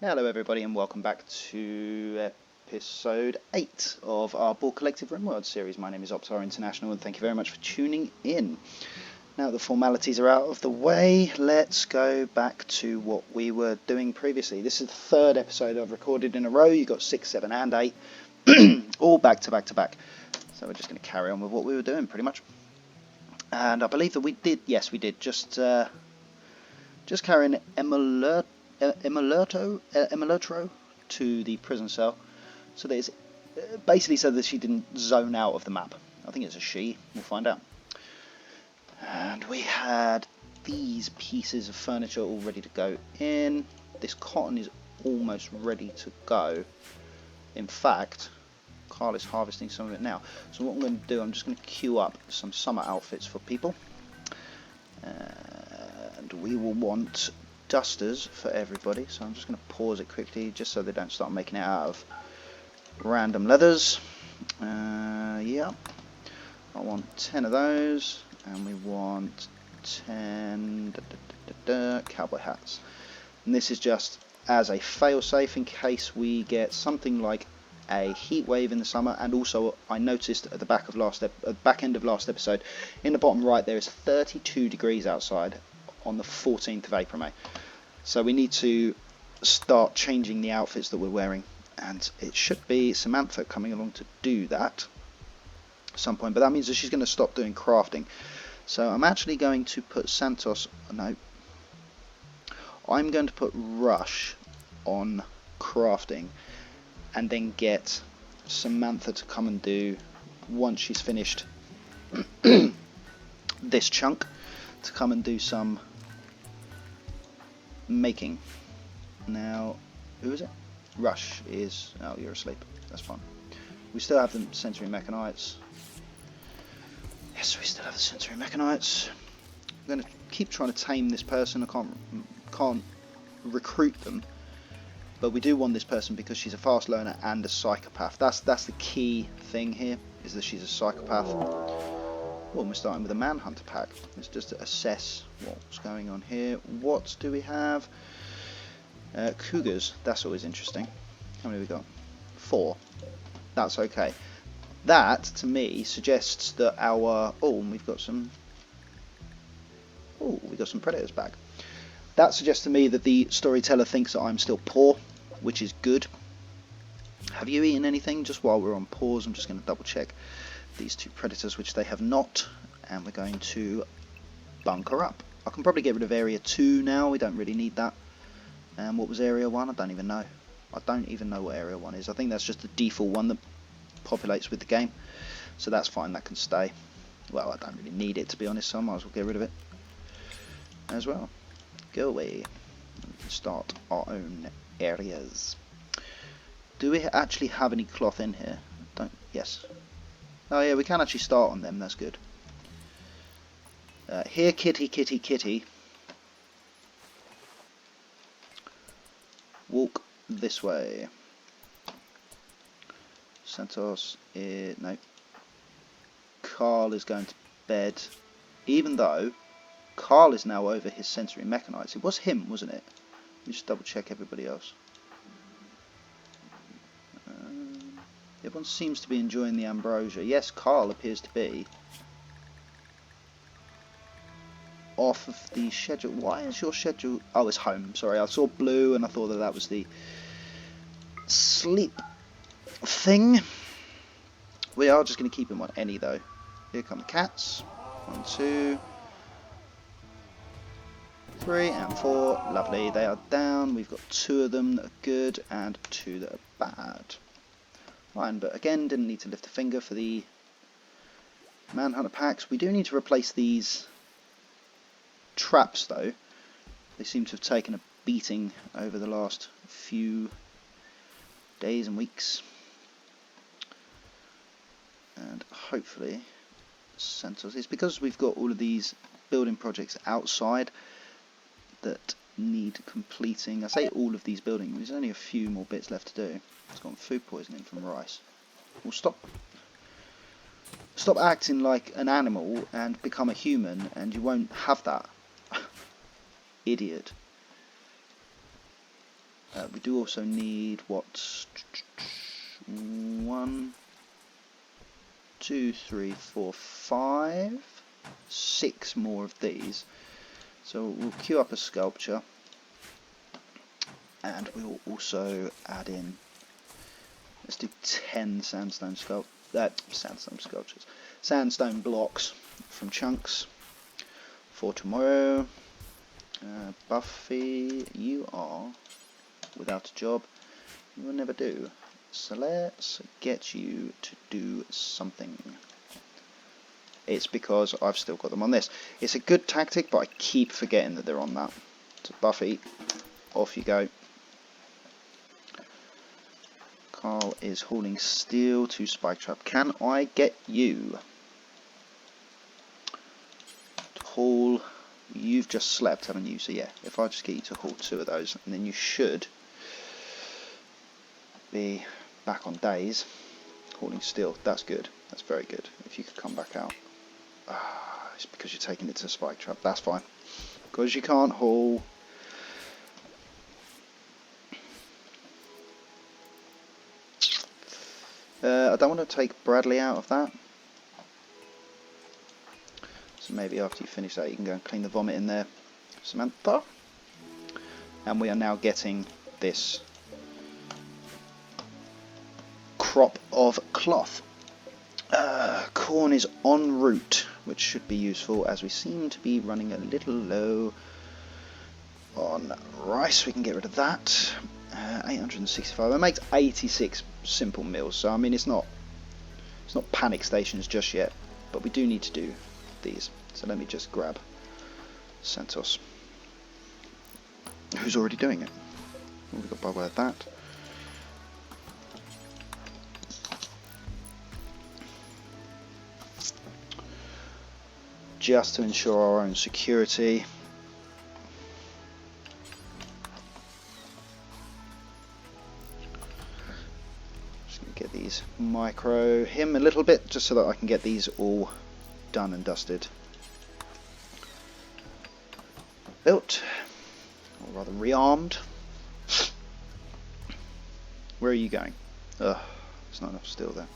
Hello everybody and welcome back to episode 8 of our Borg Collective RimWorld series. My name is Optar International and thank you very much for tuning in. Now the formalities are out of the way, let's go back to what we were doing previously. This is the third episode I've recorded in a row. You got 6, 7 and 8 all back to back to back. So we're just going to carry on with what we were doing pretty much. And I believe that we did, yes we did, just carrying Emulerto to the prison cell, so that it's basically so that she didn't zone out of the map. I think it's a she, we'll find out. And we had these pieces of furniture all ready to go in. This cotton is almost ready to go. In fact, Carl is harvesting some of it now. So what I'm going to do, I'm just going to queue up some summer outfits for people. And we will want dusters for everybody, so I'm just going to pause it quickly just so they don't start making it out of random leathers. Yeah, I want 10 of those, and we want 10 cowboy hats. And this is just as a fail-safe in case we get something like a heat wave in the summer. And also I noticed at the back end of last episode, in the bottom right there is 32 degrees outside on the 14th of April, May. So we need to start changing the outfits that we're wearing, and it should be Samantha coming along to do that at some point, but that means that she's going to stop doing crafting. So I'm actually going to put I'm going to put Rush on crafting, and then get Samantha to come and do, once she's finished this chunk, to come and do some making. Now, who is it? Rush is... oh, you're asleep. That's fine. We still have the sensory mechanites. Yes, we still have the sensory mechanites. I'm going to keep trying to tame this person. I can't recruit them, but we do want this person because she's a fast learner and a psychopath. That's the key thing here, is that she's a psychopath. Well, we're starting with a manhunter pack. Let's just assess what's going on here. What do we have? Cougars. That's always interesting. How many have we got? 4. That's okay. That, to me, suggests that our... oh, we've got some... oh, we got some predators back. That suggests to me that the storyteller thinks that I'm still poor, which is good. Have you eaten anything? Just while we're on pause, I'm just going to double check these 2 predators, which they have not, and we're going to bunker up. I can probably get rid of area 2 now, we don't really need that. And what was area 1? I don't even know. I don't even know what area 1 is. I think that's just the default one that populates with the game, so that's fine, that can stay. Well, I don't really need it, to be honest, so I might as well get rid of it as well. Go away. We can start our own areas. Do we actually have any cloth in here? Yes. Oh yeah, we can actually start on them, that's good. Here, kitty, kitty, kitty. Walk this way. Santos is... no. Carl is going to bed, even though Carl is now over his sensory mechanites. It was him, wasn't it? Let me just double check everybody else. Everyone seems to be enjoying the ambrosia. Yes, Carl appears to be off of the schedule. Why is your schedule... oh, it's home. Sorry, I saw blue and I thought that was the sleep thing. We are just going to keep him on any, though. Here come the cats. 1, 2, 3 and 4. Lovely. They are down. We've got 2 of them that are good and 2 that are bad. Fine, but again, didn't need to lift a finger for the manhunter packs. We do need to replace these traps, though. They seem to have taken a beating over the last few days and weeks. And hopefully Santos, it's because we've got all of these building projects outside that need completing. I say all of these buildings, there's only a few more bits left to do. It's got food poisoning from rice. Well, stop acting like an animal and become a human, and you won't have that. Idiot. We do also need, what, 1, 2, 3, 4, 5, 6 more of these. So we'll queue up a sculpture, and we'll also add in, let's do 10 sandstone sculptures, sandstone blocks from chunks for tomorrow. Buffy, you are without a job. You will never do. So let's get you to do something. It's because I've still got them on this. It's a good tactic, but I keep forgetting that they're on that. So Buffy, off you go. Carl is hauling steel to Spike Trap. Can I get you to haul? You've just slept, haven't you? So yeah, if I just get you to haul 2 of those, and then you should be back on days hauling steel. That's good. That's very good. If you could come back out. It's because you're taking it to Spike Trap. That's fine. Because you can't haul. I don't want to take Bradley out of that. So maybe after you finish that, you can go and clean the vomit in there, Samantha. And we are now getting this crop of cloth. Corn is en route, which should be useful as we seem to be running a little low on rice. We can get rid of that. 865. It makes 86 simple meals, so I mean it's not panic stations just yet, but we do need to do these. So let me just grab Santos, who's already doing it. We've got by way of that. Just to ensure our own security. Just going to get these micro him a little bit, just so that I can get these all done and dusted. Built, or rather rearmed. Where are you going? Ugh, there's not enough steel there.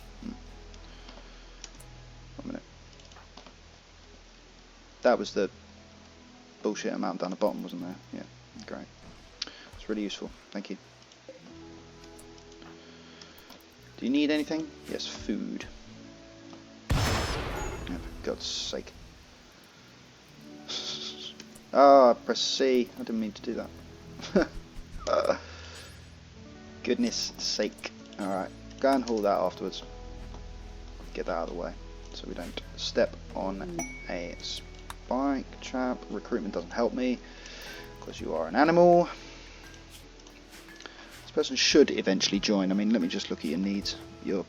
1 minute. That was the bullshit amount down the bottom, wasn't there? Yeah, great. It's really useful. Thank you. Do you need anything? Yes, food. Yeah, for God's sake. I pressed C. I didn't mean to do that. Goodness sake. Alright, go and haul that afterwards. Get that out of the way so we don't step on a spike trap. Recruitment doesn't help me because you are an animal. This person should eventually join. I mean, let me just look at your needs. You're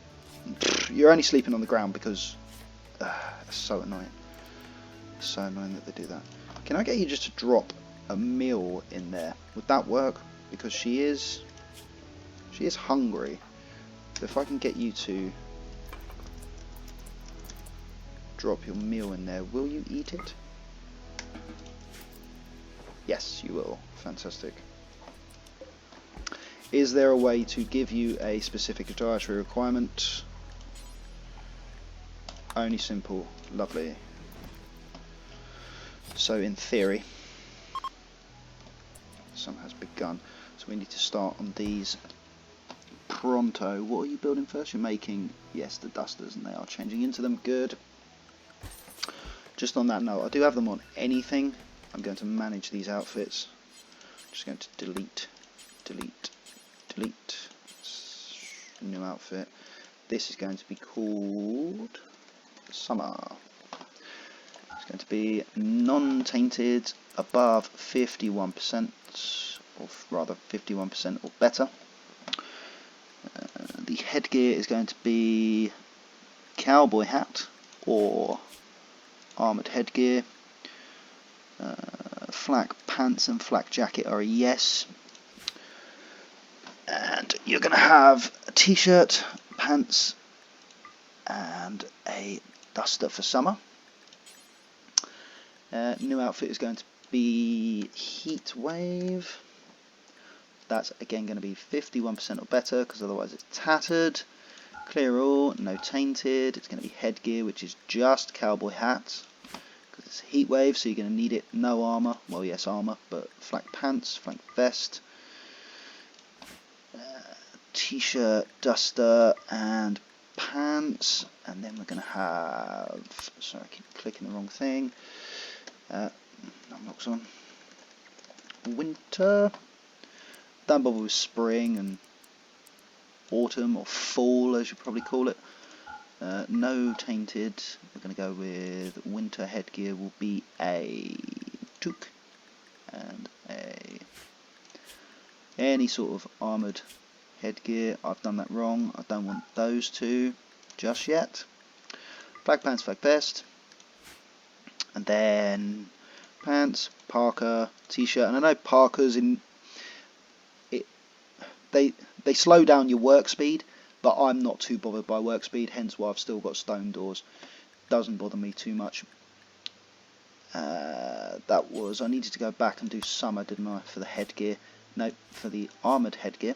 only sleeping on the ground because it's so annoying. It's so annoying that they do that. Can I get you just to drop a meal in there? Would that work? Because she is hungry. So if I can get you to drop your meal in there, will you eat it? Yes, you will. Fantastic. Is there a way to give you a specific dietary requirement? Only simple. Lovely. So in theory, some has begun. So we need to start on these pronto. What are you building first? You're making, yes, the dusters, and they are changing into them. Good. Just on that note, I do have them on anything. I'm going to manage these outfits. I'm just going to delete. New outfit. This is going to be called Summer. It's going to be non-tainted, above 51%, or rather 51% or better. The headgear is going to be cowboy hat or armoured headgear. Flak pants and flak jacket are a yes. And you're going to have a t-shirt, pants, and a duster for summer. New outfit is going to be heat wave. That's again going to be 51% or better, because otherwise it's tattered. Clear all, no tainted. It's going to be headgear, which is just cowboy hat, because it's a heat wave, so you're going to need it. No armour, well yes armour, but flak pants, flak vest, t-shirt, duster, and pants. And then we're going to have, sorry I keep clicking the wrong thing, unlocks on, winter. Don't bother with spring and autumn, or fall as you probably call it. No tainted. We're going to go with winter headgear will be a toque and any sort of armoured headgear. I've done that wrong. I don't want those two just yet. Flak pants, flak vest, and then pants, parka, t-shirt. And I know parkas in it, they slow down your work speed, but I'm not too bothered by work speed, hence why I've still got stone doors. Doesn't bother me too much. That was, I needed to go back and do summer, didn't I, for the headgear? No, for the armoured headgear,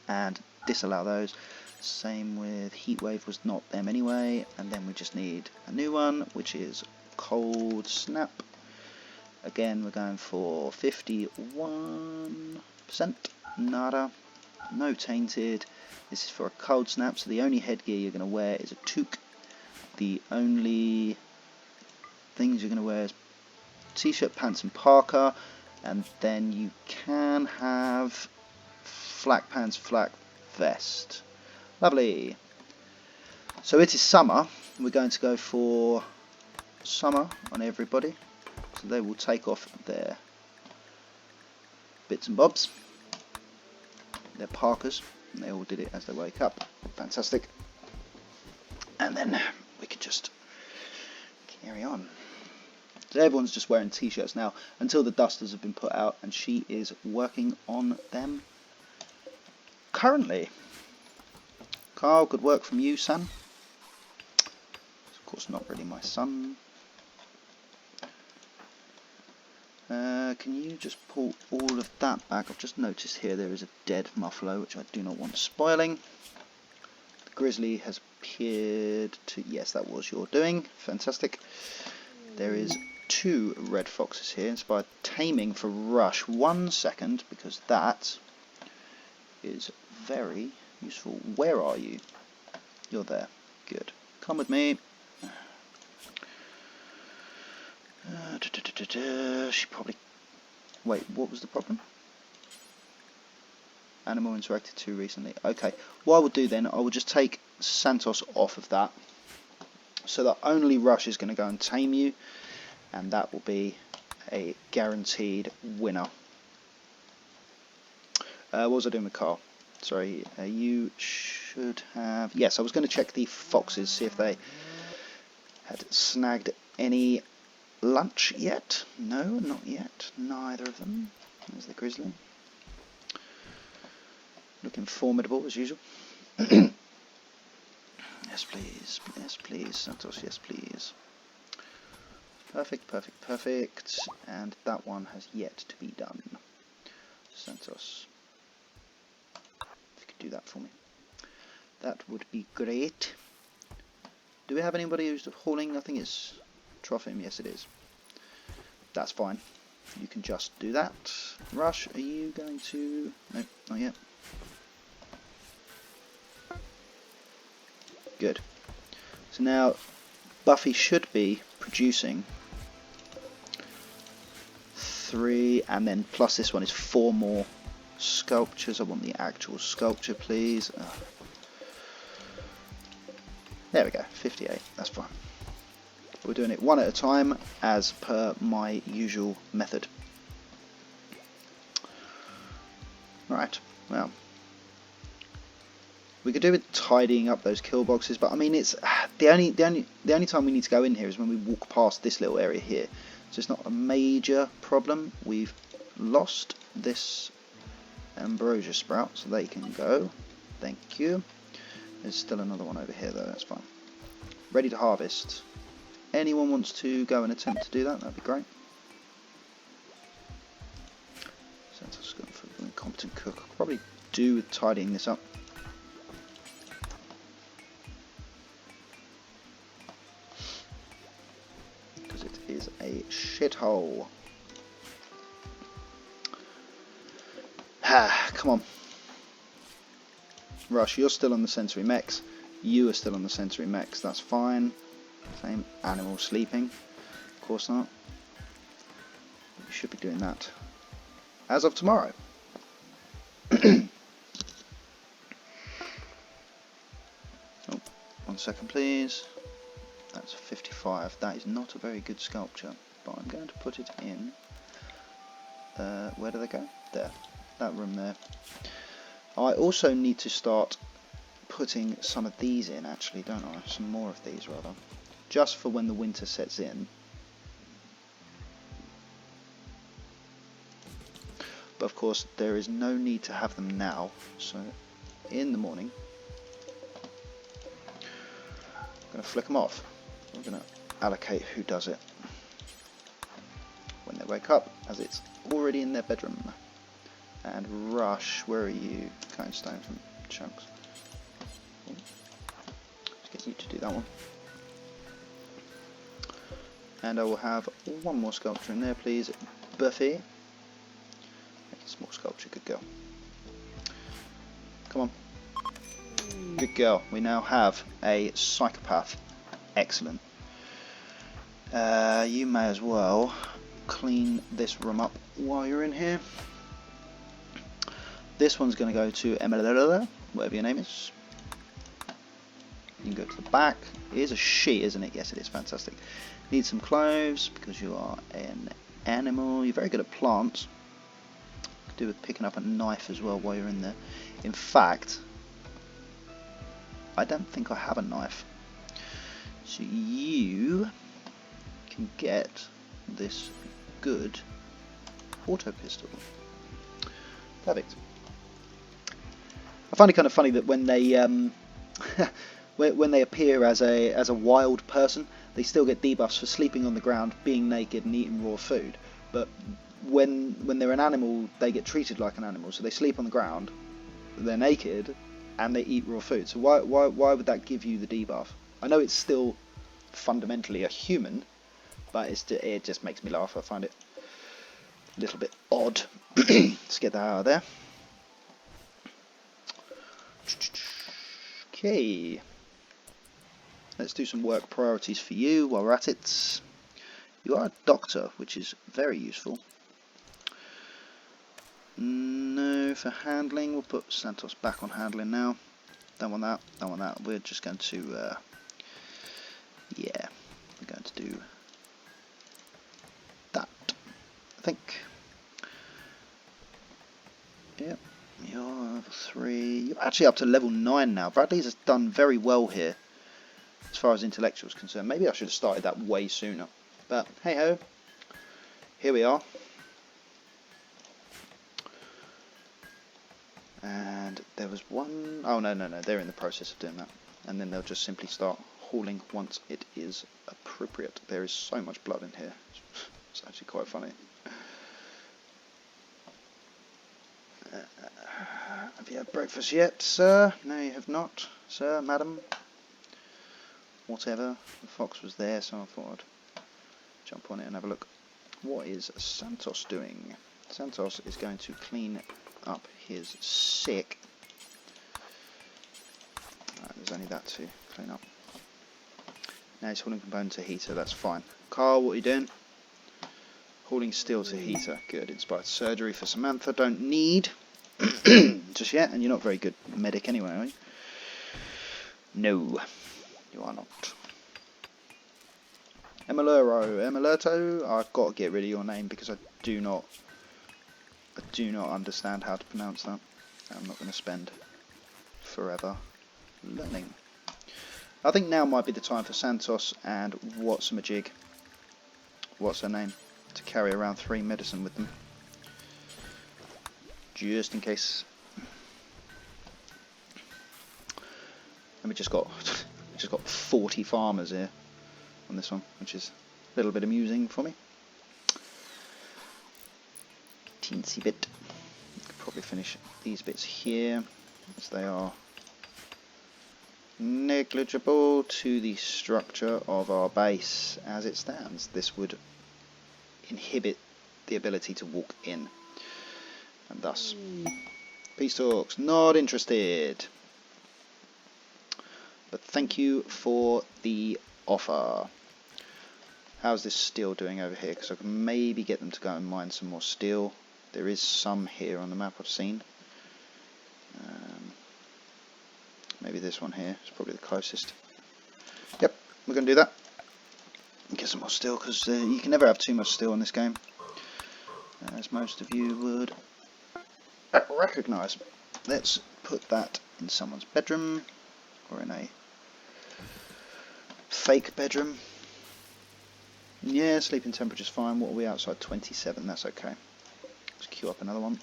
and disallow those. Same with heatwave, was not them anyway. And then we just need a new one, which is cold snap. Again, we're going for 51%. Nada. No tainted. This is for a cold snap, so the only headgear you're going to wear is a toque. The only things you're going to wear is t-shirt, pants and parka, and then you can have flak pants, flak vest. Lovely. So it is summer. We're going to go for summer on everybody, so they will take off their bits and bobs, their parkas, and they all did it as they wake up. Fantastic. And then we can just carry on. So everyone's just wearing t-shirts now until the dusters have been put out, and she is working on them currently. Carl, good work from you, son. Of course not really my son. Can you just pull all of that back? I've just noticed here there is a dead muffalo, which I do not want spoiling. The grizzly has appeared to... Yes, that was your doing. Fantastic. There is 2 red foxes here. Inspired taming for rush. 1 second, because that is very useful. Where are you? You're there. Good. Come with me. She probably... Wait, what was the problem? Animal interacted too recently. Okay, what I will do then, I will just take Santos off of that, so that only Rush is going to go and tame you, and that will be a guaranteed winner. What was I doing with Carl? Sorry, you should have... Yes, I was going to check the foxes, see if they had snagged any lunch yet. No, not yet. Neither of them. There's the grizzly. Looking formidable as usual. Yes, please. Yes, please. Santos, yes, please. Perfect, perfect, perfect. And that one has yet to be done. Santos, if you could do that for me, that would be great. Do we have anybody who's hauling? I think it's Trophim. Yes, it is. That's fine. You can just do that. Rush, are you going to... No, not yet. Good. So now Buffy should be producing 3, and then plus this one is 4 more sculptures. I want the actual sculpture, please. There we go, 58. That's fine. We're doing it one at a time, as per my usual method. Right. Well, we could do with tidying up those kill boxes, but I mean, it's the only time we need to go in here is when we walk past this little area here. So it's not a major problem. We've lost this ambrosia sprout, so they can go. Thank you. There's still another one over here though. That's fine. Ready to harvest. Anyone wants to go and attempt to do that? That'd be great. Santos going for do with tidying this up. Because it is a shithole. Come on. Rush, you're still on the sensory mechs. You are still on the sensory mechs. That's fine. Same animal sleeping. Of course not. You should be doing that as of tomorrow. Oh, 1 second please. That's 55. That is not a very good sculpture, but I'm going to put it in. Where do they go? There. That room there. I also need to start putting some of these in, actually, don't I? Some more of these, rather. Just for when the winter sets in. But of course, there is no need to have them now. So, in the morning, I'm going to flick them off. I'm going to allocate who does it when they wake up, as it's already in their bedroom. And Rush, where are you? Cutting stone from chunks. Let's get you to do that one. And I will have one more sculpture in there, please. Buffy. Make a small sculpture, good girl. Come on. Good girl. We now have a psychopath. Excellent. You may as well clean this room up while you're in here. This one's going to go to Emily, whatever your name is. You can go to the back. It is a she, isn't it? Yes, it is. Fantastic. Need some clothes because you are an animal. You're very good at plants. Could do with picking up a knife as well while you're in there. In fact, I don't think I have a knife. So you can get this good auto pistol. Perfect. I find it kind of funny that when they when they appear as a wild person, they still get debuffs for sleeping on the ground, being naked, and eating raw food. But when they're an animal, they get treated like an animal. So they sleep on the ground, they're naked, and they eat raw food. So why would that give you the debuff? I know it's still fundamentally a human, but it just makes me laugh. I find it a little bit odd. Let's get that out of there. Okay, let's do some work priorities for you while we're at it. You are a doctor, which is very useful. No for handling. We'll put Santos back on handling now. Don't want that, don't want that. We're just going to yeah, we're going to do that, I think. Yep. You're level 3. You're actually up to level 9 now. Bradley's has done very well here as far as intellectual is concerned. Maybe I should have started that way sooner. But hey ho, here we are. And there was one... Oh no, they're in the process of doing that. And then they'll just simply start hauling once it is appropriate. There is so much blood in here. It's actually quite funny. Have you had breakfast yet, sir? No, you have not, sir, madam. Whatever. The fox was there, so I thought I'd jump on it and have a look. What is Santos doing? Santos is going to clean up his sick. There's only that to clean up. Now he's hauling component to heater, that's fine. Carl, what are you doing? Hauling steel to heater. Good. Inspired surgery for Samantha. Don't need just yet, and you're not very good medic anyway, are you? No, you are not. Emerlerto, I've got to get rid of your name because I do not understand how to pronounce that. I'm not going to spend forever learning. I think now might be the time for Santos and Whatsamajig, what's her name, to carry around 3 medicine with them. Just in case. And we just got 40 farmers here on this one, which is a little bit amusing for me. Teensy bit. Could quickly finish these bits here, as they are negligible to the structure of our base as it stands. This would inhibit the ability to walk in, and thus peace talks, not interested, but thank you for the offer. How's this steel doing over here? Because I can maybe get them to go and mine some more steel. There is some here on the map I've seen. Maybe this one here is probably the closest. Yep, we're going to do that. Get some more steel, because you can never have too much steel in this game, as most of you would recognise. Let's put that in someone's bedroom, or in a fake bedroom. Yeah, sleeping temperature's fine. What are we outside? 27, that's okay. Let's queue up another one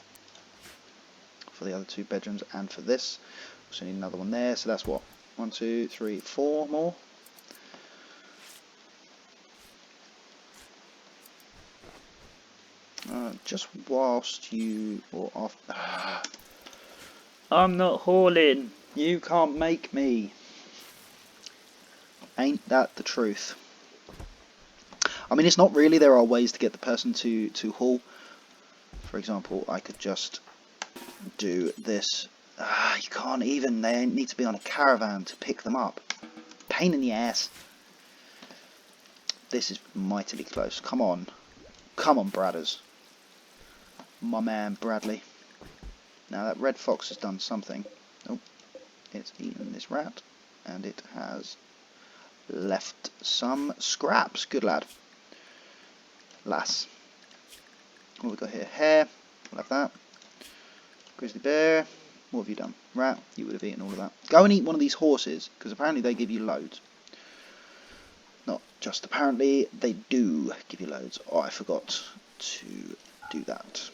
for the other two bedrooms and for this. Also need another one there, so that's what? 1, 2, 3, 4 more. Just whilst you or off. I'm not hauling. You can't make me. Ain't that the truth? I mean, it's not really. There are ways to get the person to haul. For example, I could just do this. You can't even. They need to be on a caravan to pick them up. Pain in the ass. This is mightily close. Come on. Come on, Bradders. My man, Bradley. Now that red fox has done something. Oh, it's eaten this rat. And it has left some scraps. Good lad. Lass. What have we got here? Hare. We'll have that. Grizzly bear. What have you done? Rat. You would have eaten all of that. Go and eat one of these horses, because apparently they give you loads. Not just apparently, they do give you loads. Oh, I forgot to do that.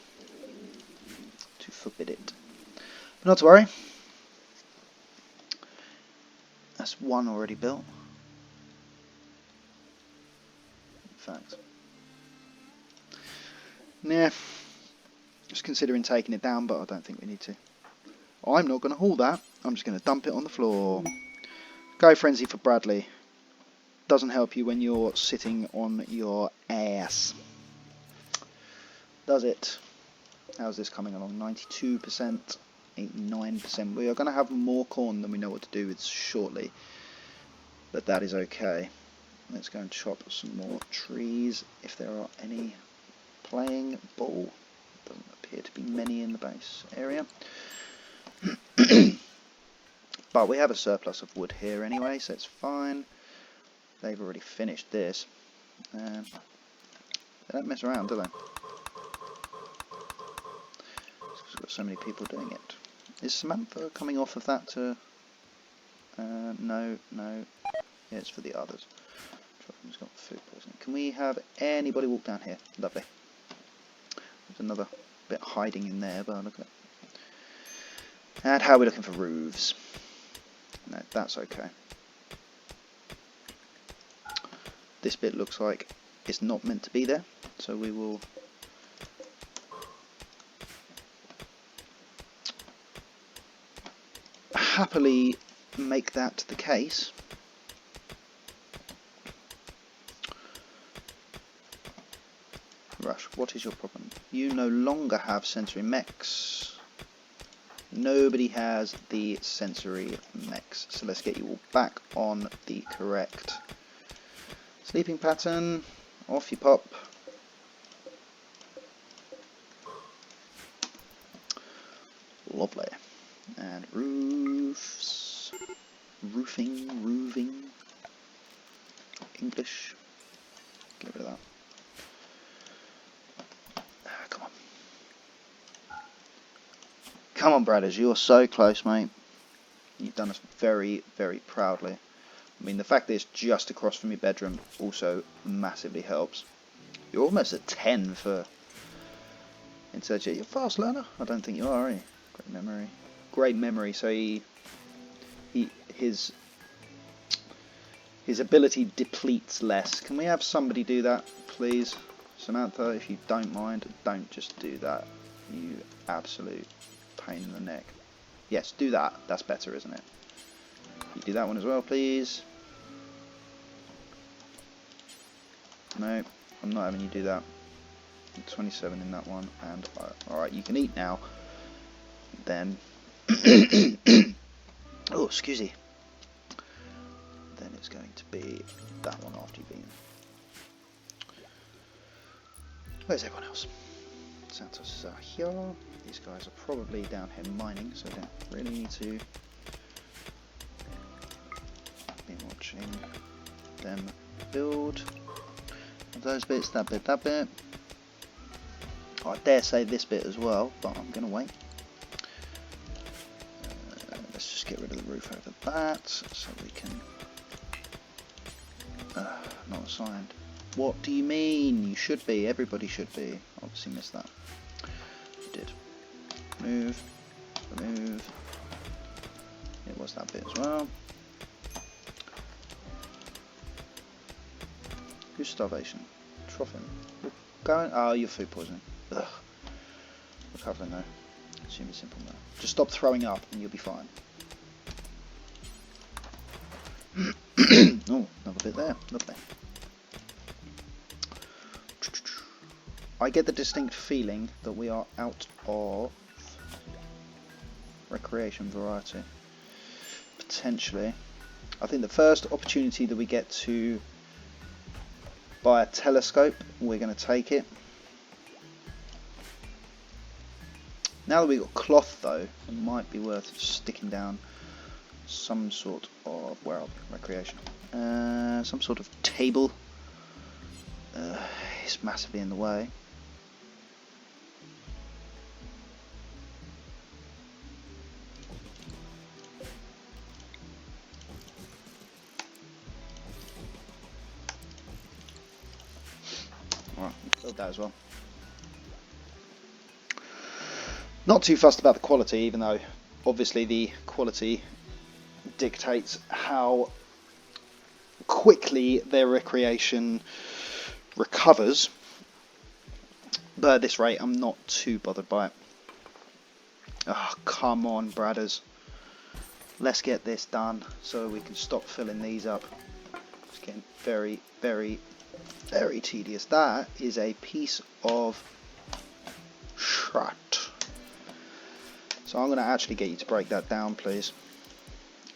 To forbid it. But not to worry. That's one already built. In fact. Nah. Just considering taking it down, but I don't think we need to. I'm not going to haul that. I'm just going to dump it on the floor. Go frenzy for Bradley. Doesn't help you when you're sitting on your ass. Does it? How's this coming along? 92%, 89%. We are going to have more corn than we know what to do with shortly. But that is okay. Let's go and chop some more trees, if there are any playing ball. Doesn't appear to be many in the base area. But we have a surplus of wood here anyway, so it's fine. They've already finished this. They don't mess around, do they? We've got so many people doing it. Is Samantha coming off of that to... no. Yeah, it's for the others. Trofim's got food poisoning. Can we have anybody walk down here? Lovely. There's another bit hiding in there, but look at it. And how are we looking for roofs? No, that's okay. This bit looks like it's not meant to be there, so we will happily make that the case. Rush, what is your problem? You no longer have sensory mechs. Nobody has the sensory mechs, so let's get you all back on the correct sleeping pattern. Off you pop. Lovely. And roofs. Roofing. English. Get rid of that. Come on. Come on, Bradders, you're so close, mate. You've done us very, very proudly. I mean, the fact that it's just across from your bedroom also massively helps. You're almost at 10 for insurgent. You're a fast learner? I don't think you are, are you? Great memory. Great memory, so his ability depletes less. Can we have somebody do that, please? Samantha, if you don't mind, don't just do that. You absolute pain in the neck. Yes, do that. That's better, isn't it? You do that one as well, please. No, I'm not having you do that. 27 in that one, and alright, you can eat now. Then, oh, excuse me. Then it's going to be that one after you've eaten. Where's everyone else? Santos is out here. These guys are probably down here mining, so I don't really need to be watching them build. Those bits, that bit, that bit. I dare say this bit as well, but I'm going to wait. Let's just get rid of the roof over that, so we can... not assigned. What do you mean? You should be. Everybody should be. Obviously missed that. Did. Move. Remove. It was that bit as well. Who's starvation? Trough him. Going. Oh, you're food poisoning. Ugh. Recovering though. Assume it's simple now. Just stop throwing up and you'll be fine. Oh, another bit there. Lovely. I get the distinct feeling that we are out of recreation variety. Potentially. I think the first opportunity that we get to buy a telescope, we're going to take it. Now that we've got cloth though, it might be worth sticking down some sort of, well, recreation. Some sort of table. It's massively in the way. Alright, build that as well. Not too fussed about the quality, even though obviously the quality dictates how quickly their recreation recovers. But at this rate, I'm not too bothered by it. Oh, come on, bradders. Let's get this done so we can stop filling these up. It's getting very, very, very tedious. That is a piece of shrat. So I'm going to actually get you to break that down, please,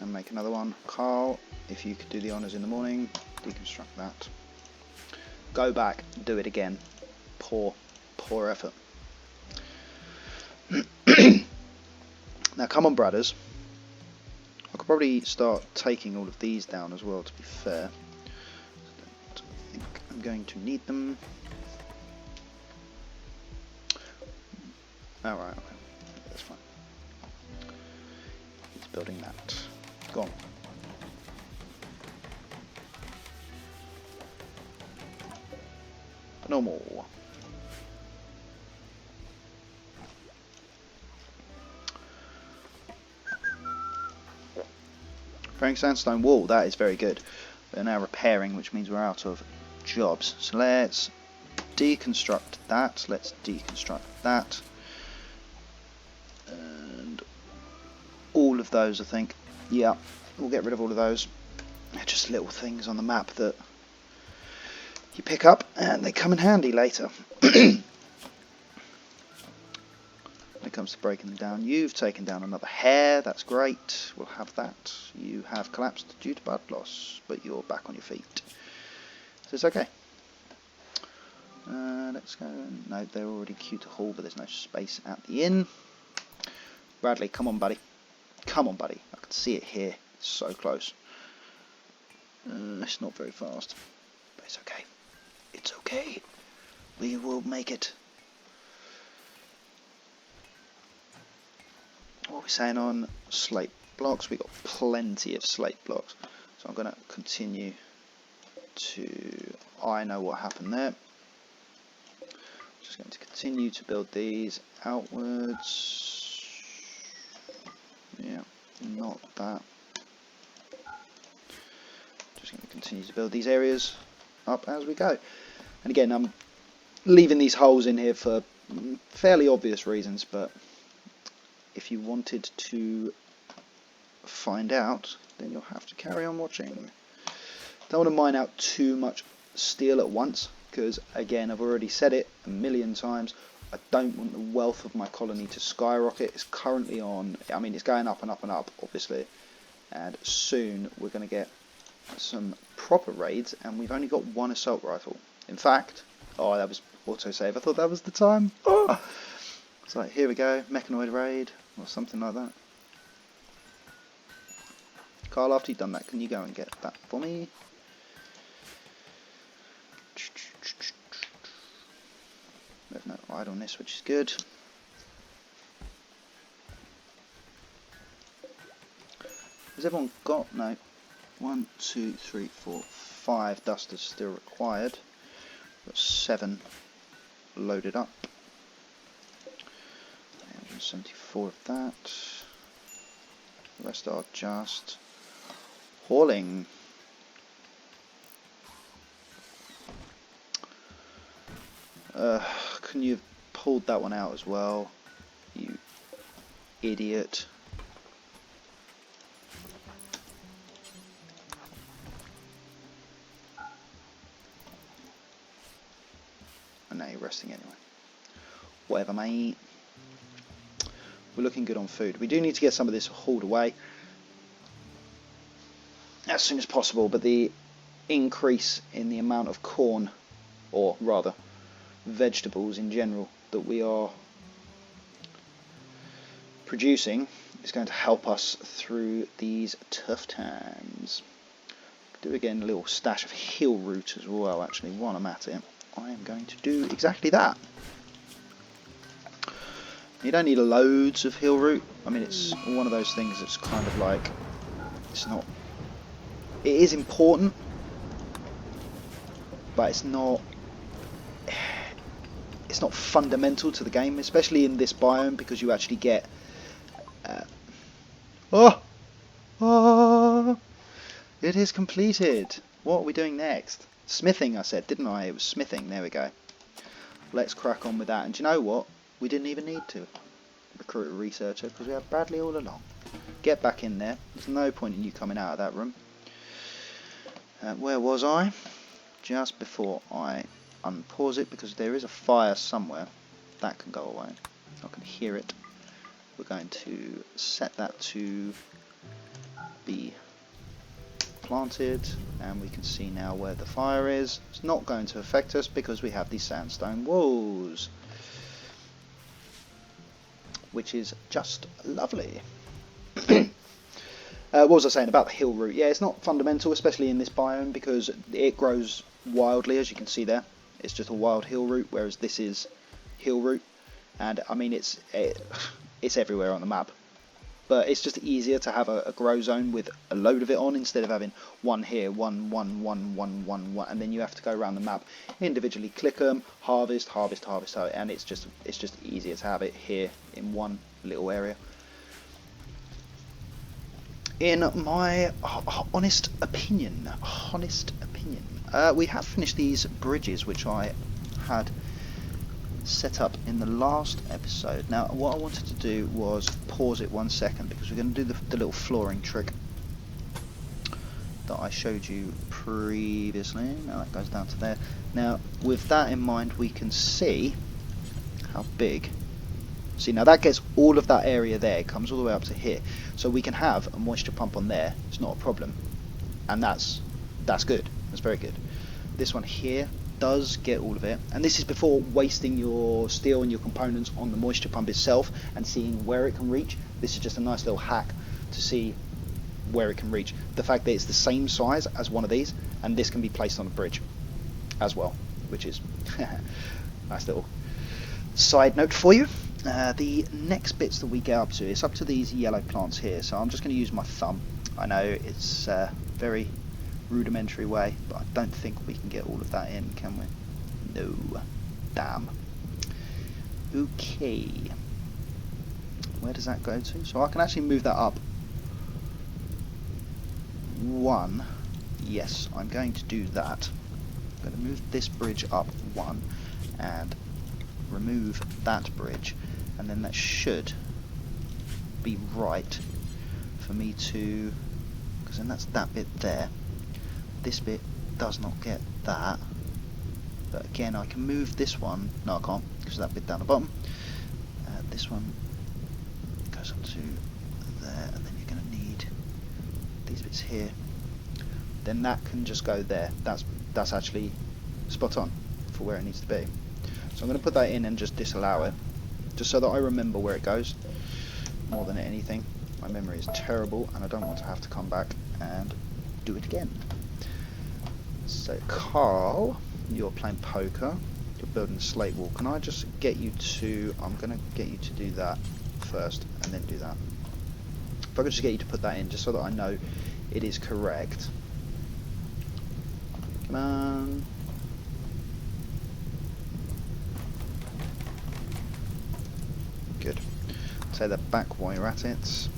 and make another one. Carl, if you could do the honours in the morning, deconstruct that. Go back, do it again. Poor effort. Now, come on, brothers. I could probably start taking all of these down as well, to be fair. I don't think I'm going to need them. Alright, okay. That's fine. He's building that. Go on. No more. Repairing sandstone wall, that is very good. We're now repairing, which means we're out of jobs. So let's deconstruct that. Let's deconstruct that. And all of those, I think. Yeah, we'll get rid of all of those. They're just little things on the map that you pick up and they come in handy later. When it comes to breaking them down, you've taken down another hair, that's great, we'll have that. You have collapsed due to blood loss, but you're back on your feet, so it's okay. Let's go. No, they're already queued to haul, but there's no space at the inn. Bradley, come on buddy, come on buddy, I can see it here, it's so close. It's not very fast, but it's okay, it's okay, we will make it. What are we saying on slate blocks? We've got plenty of slate blocks. So I'm going to continue to... I know what happened there. Just going to continue to build these outwards. Yeah, not that. Just going to continue to build these areas up as we go. And again, I'm leaving these holes in here for fairly obvious reasons, but if you wanted to find out, then you'll have to carry on watching. Don't want to mine out too much steel at once, because again, I've already said it a million times, I don't want the wealth of my colony to skyrocket. It's currently on, I mean, it's going up and up and up, obviously, and soon we're going to get some proper raids, and we've only got one assault rifle. In fact, oh, that was autosave, I thought that was the time. Oh. It's like, here we go, mechanoid raid, or something like that. Carl, after you've done that, can you go and get that for me? We have no idleness, which is good. Has everyone got? No. 1, 2, 3, 4, 5 dusters still required. Got 7 loaded up. 174 of that. The rest are just hauling. Couldn't you have pulled that one out as well, you idiot? And now you're resting anyway. Whatever, mate. We're looking good on food. We do need to get some of this hauled away as soon as possible, but the increase in the amount of corn, or rather vegetables in general, that we are producing is going to help us through these tough times. Do again a little stash of hill root as well. Actually, while I'm at it, I am going to do exactly that. You don't need loads of hill root. I mean, it's one of those things that's kind of like, it's not, it is important, but it's not fundamental to the game, especially in this biome, because you actually get it is completed. What are we doing next? Smithing, I said, didn't I? It was smithing. There we go. Let's crack on with that. And do you know what? We didn't even need to recruit a researcher, because we had Bradley all along. Get back in there. There's no point in you coming out of that room. Where was I? Just before I unpause it, because there is a fire somewhere. That can go away. I can hear it. We're going to set that to be planted, and we can see now where the fire is. It's not going to affect us because we have these sandstone walls, which is just lovely. What was I saying about the hill root? Yeah, it's not fundamental, especially in this biome, because it grows wildly, as you can see there. It's just a wild hill root, whereas this is hill root, and I mean it's everywhere on the map. But it's just easier to have a grow zone with a load of it on, instead of having one here, one, and then you have to go around the map individually, click them, harvest, and it's just easier to have it here in one little area. In my honest opinion, we have finished these bridges, which I had set up in the last episode. Now, what I wanted to do was pause it 1 second, because we're going to do the little flooring trick that I showed you previously. Now that goes down to there. Now, with that in mind, we can see how big. See, now that gets all of that area there, it comes all the way up to here. So we can have a moisture pump on there, it's not a problem. And that's good, that's very good. This one here does get all of it, and this is before wasting your steel and your components on the moisture pump itself and seeing where it can reach. This is just a nice little hack to see where it can reach. The fact that it's the same size as one of these, and this can be placed on a bridge as well, which is nice little side note for you. The next bits that we get up to, it's up to these yellow plants here, so I'm just going to use my thumb. I know it's a very rudimentary way, but I don't think we can get all of that in, can we? No. Damn. Okay. Where does that go to? So I can actually move that up 1. Yes, I'm going to do that. I'm going to move this bridge up 1 and remove that bridge, and then that should be right for me to, because then that's that bit there. This bit does not get that, but again I can move this one. No, I can't, because that bit down the bottom. This one goes up to there, and then you're going to need these bits here. Then that can just go there. That's actually spot on for where it needs to be. So I'm going to put that in and just disallow it, just so that I remember where it goes more than anything. My memory is terrible and I don't want to have to come back and do it again. So Carl, you're playing poker, you're building a slate wall. Can I just get you to, I'm going to get you to do that first and then do that. If I could just get you to put that in just so that I know it is correct. Come on. Good. Say that back while you're at it.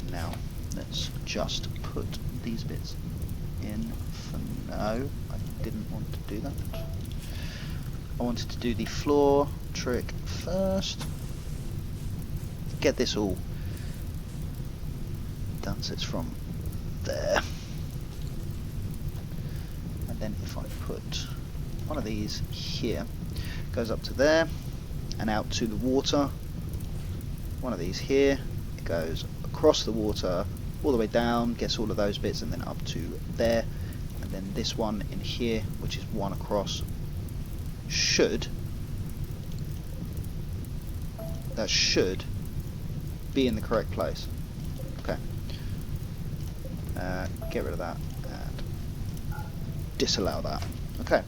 And now let's just put these bits in for now. I didn't want to do that. I wanted to do the floor trick first. Get this all done so it's from there. And then if I put one of these here, goes up to there and out to the water. One of these here, it goes across the water all the way down, gets all of those bits, and then up to there. And then this one in here, which is one across, should be in the correct place. Okay. Get rid of that and disallow that. Okay.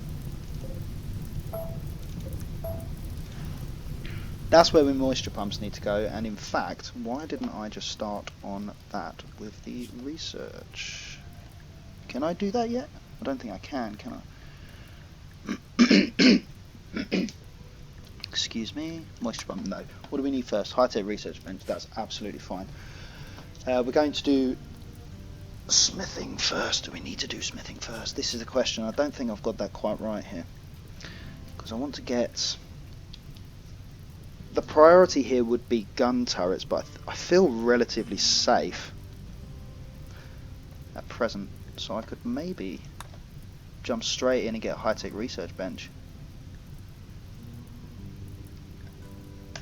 That's where my moisture pumps need to go, and in fact, why didn't I just start on that with the research? Can I do that yet? I don't think I can I? Excuse me. Moisture pump, no. What do we need first? High-tech research bench, that's absolutely fine. We're going to do smithing first. Do we need to do smithing first? This is the question. I don't think I've got that quite right here. Because I want to get... The priority here would be gun turrets, but I feel relatively safe at present. So I could maybe jump straight in and get a high-tech research bench.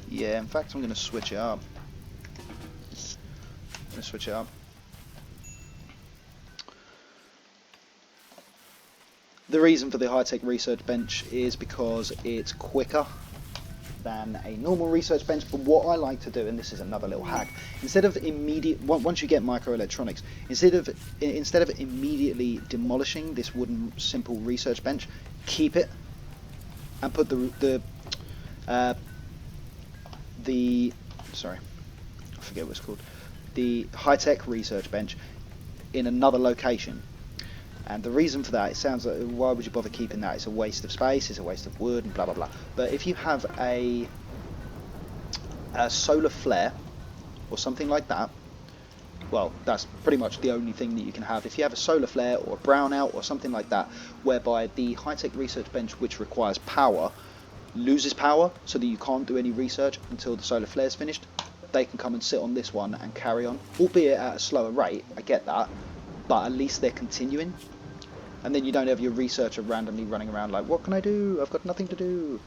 Yeah, in fact I'm going to switch it up. The reason for the high-tech research bench is because it's quicker than a normal research bench, but what I like to do, and this is another little hack, instead of once you get microelectronics, instead of immediately demolishing this wooden simple research bench, keep it and put sorry, I forget what it's called, the high-tech research bench in another location. And the reason for that, it sounds like, why would you bother keeping that? It's a waste of space, it's a waste of wood, and blah blah blah. But if you have a solar flare or something like that, well, that's pretty much the only thing that you can have. If you have a solar flare or a brownout or something like that, whereby the high-tech research bench, which requires power, loses power, so that you can't do any research until the solar flare is finished, they can come and sit on this one and carry on, albeit at a slower rate. I get that, but at least they're continuing. And then you don't have your researcher randomly running around like, what can I do? I've got nothing to do.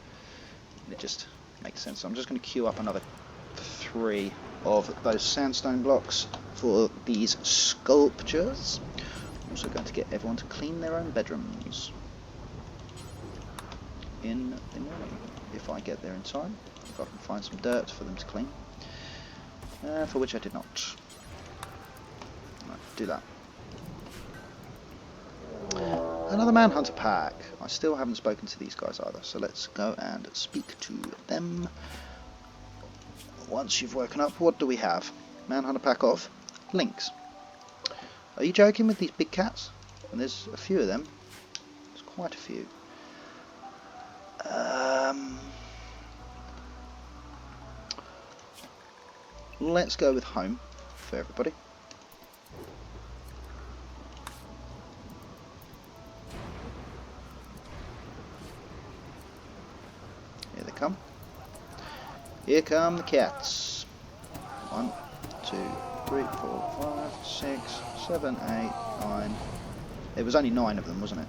It just makes sense. So I'm just going to queue up another 3 of those sandstone blocks for these sculptures. I'm also going to get everyone to clean their own bedrooms in the morning, if I get there in time. If I can find some dirt for them to clean. For which I did not. Right, do that. Another Manhunter pack. I still haven't spoken to these guys either, so let's go and speak to them. Once you've woken up, what do we have? Manhunter pack of links. Are you joking with these big cats? And there's a few of them. There's quite a few. Let's go with home for everybody. come. Here come the cats. 1, 2, 3, 4, 5, 6, 7, 8, 9. It was only 9 of them, wasn't it?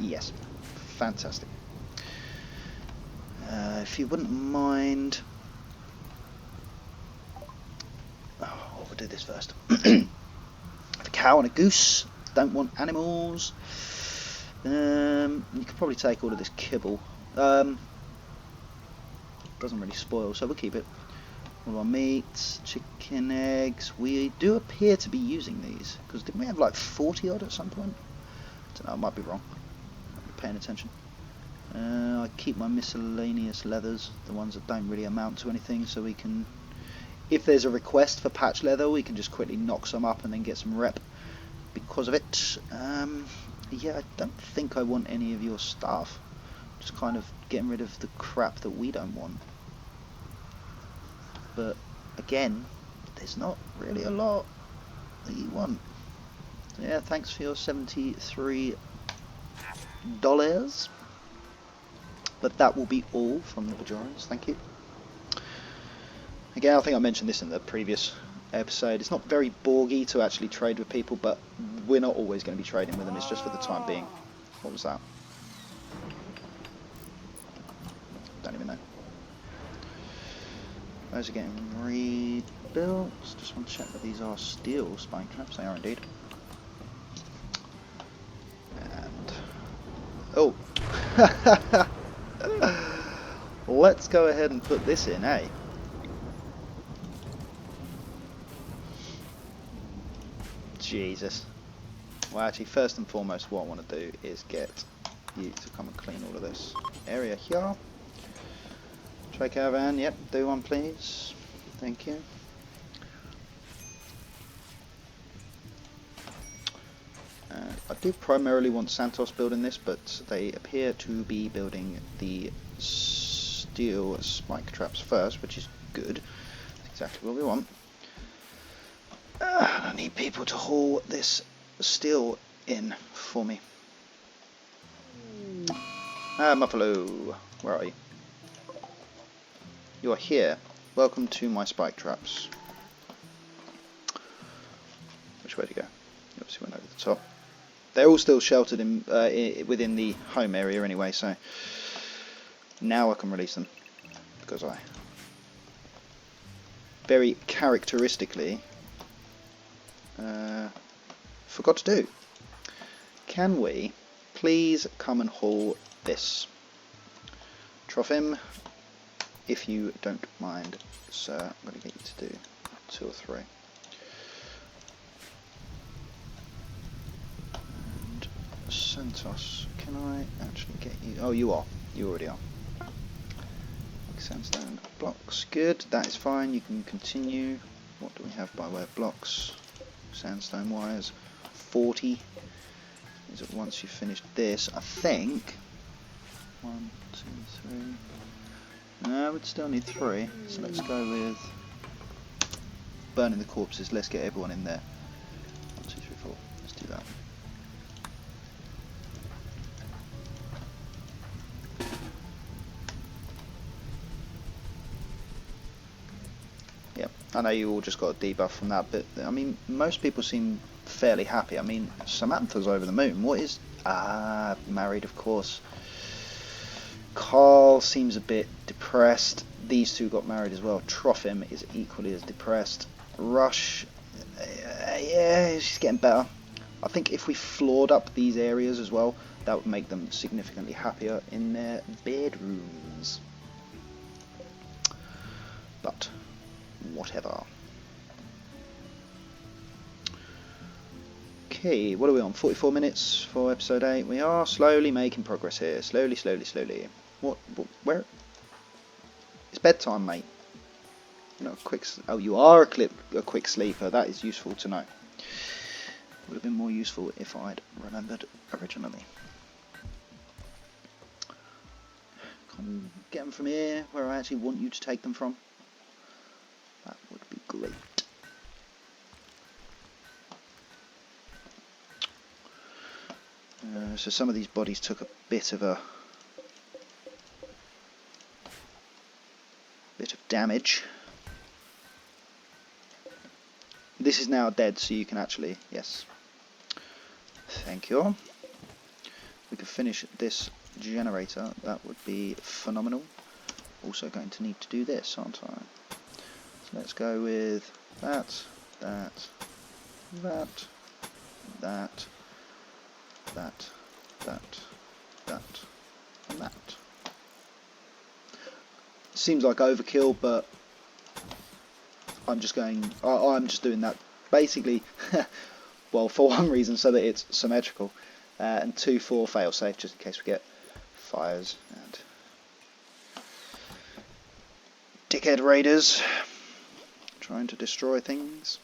Yes. Fantastic. If you wouldn't mind... Oh, we'll do this first. A cow and a goose. Don't want animals. You could probably take all of this kibble. Doesn't really spoil, so we'll keep it. All of our meats, chicken, eggs. We do appear to be using these, because didn't we have like 40 odd at some point? I don't know, I might be wrong. I'm not paying attention. I keep my miscellaneous leathers, the ones that don't really amount to anything, so we can, if there's a request for patch leather, we can just quickly knock some up and then get some rep because of it. Yeah, I don't think I want any of your stuff. Just kind of getting rid of the crap that we don't want. But again, there's not really a lot that you want. Yeah, thanks for your $73. But that will be all from the Bajorans, thank you. Again, I think I mentioned this in the previous episode. It's not very Borgy to actually trade with people, but we're not always going to be trading with them. It's just for the time being. What was that? Don't even know. Those are getting rebuilt. Just want to check that these are steel spike traps. They are indeed. And oh, let's go ahead and put this in, eh? Jesus. Well, actually, first and foremost, what I want to do is get you to come and clean all of this area here. Tray caravan, yep, do one please. Thank you. I do primarily want Santos building this, but they appear to be building the steel spike traps first, which is good. That's exactly what we want. I need people to haul this steel in for me. Muffalo, where are you? You are here. Welcome to my spike traps. Which way to go? You obviously went over the top. They're all still sheltered in within the home area anyway, so now I can release them because I very characteristically forgot to do. Can we please come and haul this? Trophim, if you don't mind, sir, I'm going to get you to do 2 or 3. And Santos, can I actually get you? Oh, you are. You already are. Sandstone blocks, good. That is fine. You can continue. What do we have by way of blocks? Sandstone wires, 40. Is it once you've finished this? I think 1, 2, 3. No, we'd still need 3. So let's go with burning the corpses. Let's get everyone in there. 1, 2, 3, 4. Let's do that. Yep, I know you all just got a debuff from that, but I mean, most people seem fairly happy. I mean, Samantha's over the moon. What is... married, of course. Carl seems a bit depressed. These two got married as well. Trophim is equally as depressed. Rush, yeah, she's getting better. I think if we floored up these areas as well, that would make them significantly happier in their bedrooms. But whatever. Okay, what are we on? 44 minutes for episode 8. We are slowly making progress here. Slowly, slowly, slowly. What where? It's bedtime, mate. You know, oh, you are a quick sleeper. That is useful to know. Would have been more useful if I'd remembered originally. Come get them from here, where I actually want you to take them from. That would be great. So some of these bodies took a bit of a damage. This is now dead, so you can actually, yes. Thank you. We could finish this generator, that would be phenomenal. Also going to need to do this, aren't I? So let's go with that, that, that, that, that, that, that, and that. Seems like overkill, but I'm just doing that basically, well, for one reason, so that it's symmetrical, and two, for failsafe, just in case we get fires and dickhead raiders trying to destroy things.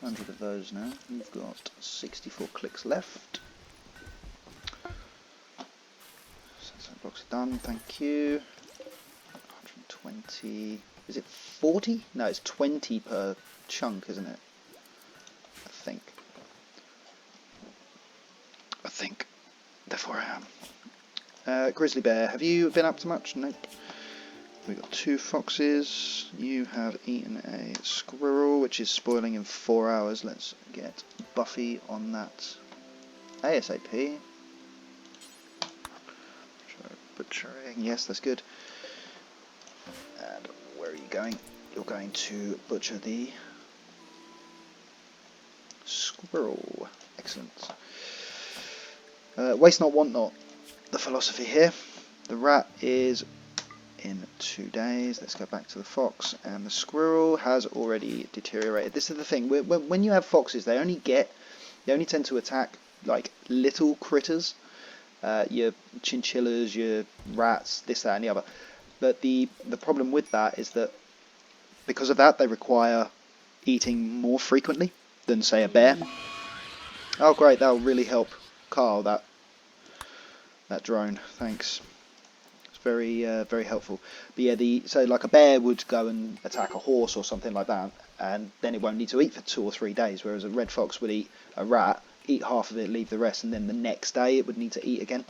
$100 of those now. We've got 64 clicks left. That box done, thank you. 120. Is it 40? No, it's 20 per chunk, isn't it? I think. Therefore I am. Grizzly Bear, have you been up to much? Nope. We've got 2 foxes. You have eaten a squirrel, which is spoiling in 4 hours. Let's get Buffy on that ASAP. Butchering, yes, that's good. And where are you going? You're going to butcher the squirrel. Excellent. Waste not, want not. The philosophy here. The rat is in 2 days. Let's go back to the fox. And the squirrel has already deteriorated. This is the thing. When you have foxes, they only tend to attack like little critters. Your chinchillas, your rats, this, that and the other. But the problem with that is that because of that, they require eating more frequently than, say, a bear. Oh great, that'll really help Carl, that drone, thanks. It's very very helpful. But yeah, so like a bear would go and attack a horse or something like that, and then it won't need to eat for 2 or 3 days, whereas a red fox would eat a rat, eat half of it, leave the rest, and then the next day it would need to eat again,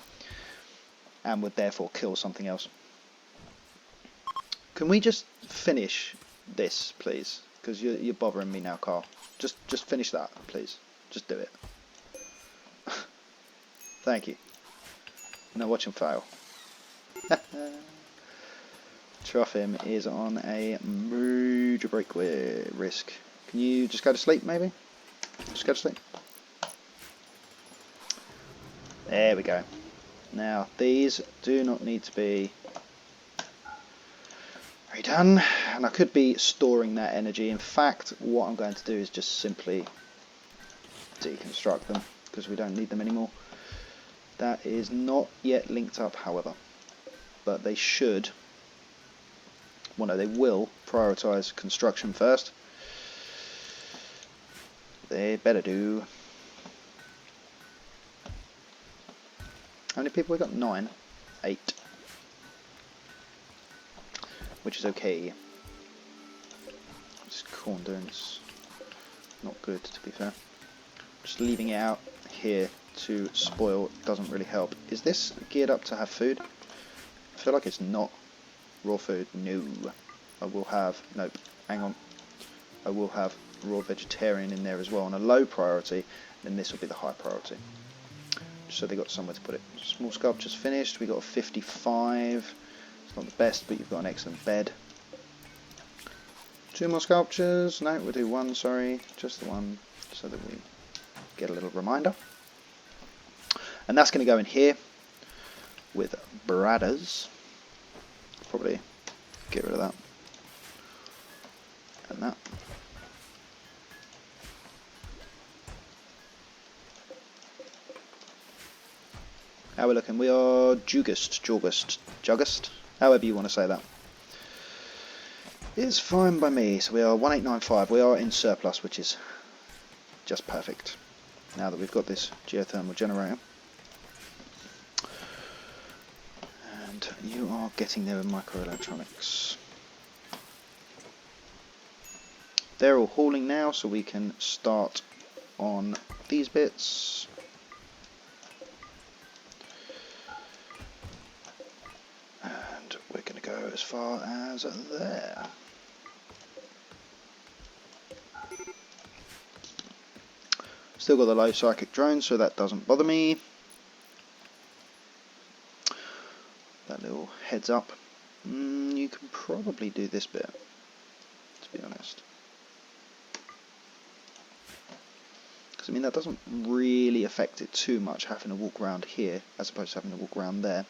and would therefore kill something else. Can we just finish this, please? Because you're bothering me now, Carl. Just finish that, please. Just do it. Thank you. Now watch him fail. Trophim is on a major break risk. Can you just go to sleep, maybe? Just go to sleep. There we go. Now, these do not need to be redone, and I could be storing that energy. In fact, what I'm going to do is just simply deconstruct them, because we don't need them anymore. That is not yet linked up, however, but they should, well no, they will prioritise construction first. They better do. How many people we got? 9. 8. Which is okay. This corn doing's not good, to be fair. Just leaving it out here to spoil doesn't really help. Is this geared up to have food? I feel like it's not. Raw food? No. I will have, nope, hang on. I will have raw vegetarian in there as well on a low priority, then this will be the high priority. So they got somewhere to put it. Small sculptures finished. We got a 55. It's not the best, but you've got an excellent bed. 2 more sculptures. No, we'll do 1. Sorry, just the 1, so that we get a little reminder. And that's going to go in here with bradders. Probably get rid of that and that. How we're looking? We are Jugust, however you want to say that. It's fine by me. So we are 1895. We are in surplus, which is just perfect. Now that we've got this geothermal generator. And you are getting there with microelectronics. They're all hauling now, so we can start on these bits. as far as there. Still got the low psychic drone, so that doesn't bother me. That little heads up. You can probably do this bit, to be honest. Because I mean that doesn't really affect it too much, having to walk around here as opposed to having to walk around there.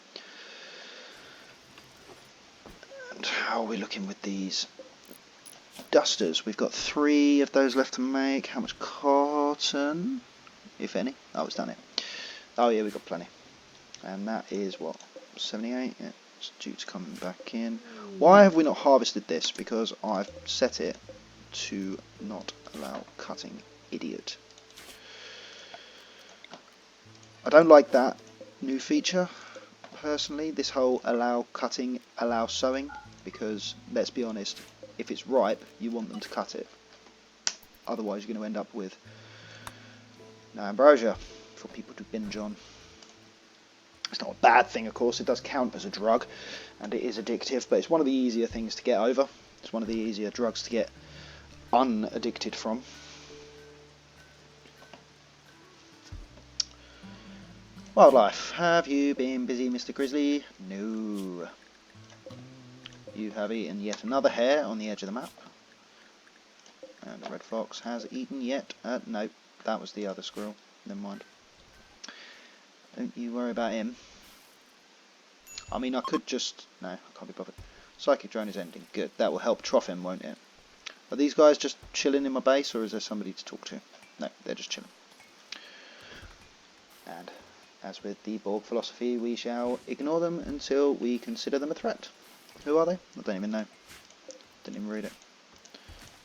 And how are we looking with these dusters? We've got 3 of those left to make. How much cotton, if any? Oh, it's done it. Oh yeah, we've got plenty. And that is what, 78? Yeah, it's due to coming back in. Why have we not harvested this? Because I've set it to not allow cutting. Idiot. I don't like that new feature personally, this whole allow cutting, allow sowing, because let's be honest, if it's ripe you want them to cut it, otherwise you're going to end up with no ambrosia for people to binge on. It's not a bad thing, of course, it does count as a drug and it is addictive, but it's one of the easier things to get over. It's one of the easier drugs to get unaddicted from. Wildlife. Have you been busy, Mr. Grizzly? No. You have eaten yet another hare on the edge of the map. And the red fox has eaten yet... no, that was the other squirrel. Never mind. Don't you worry about him. I mean, I could just... no, I can't be bothered. Psychic drone is ending. Good. That will help trough him, won't it? Are these guys just chilling in my base, or is there somebody to talk to? No, they're just chilling. And... as with the Borg philosophy, we shall ignore them until we consider them a threat. Who are they? I don't even know. Didn't even read it.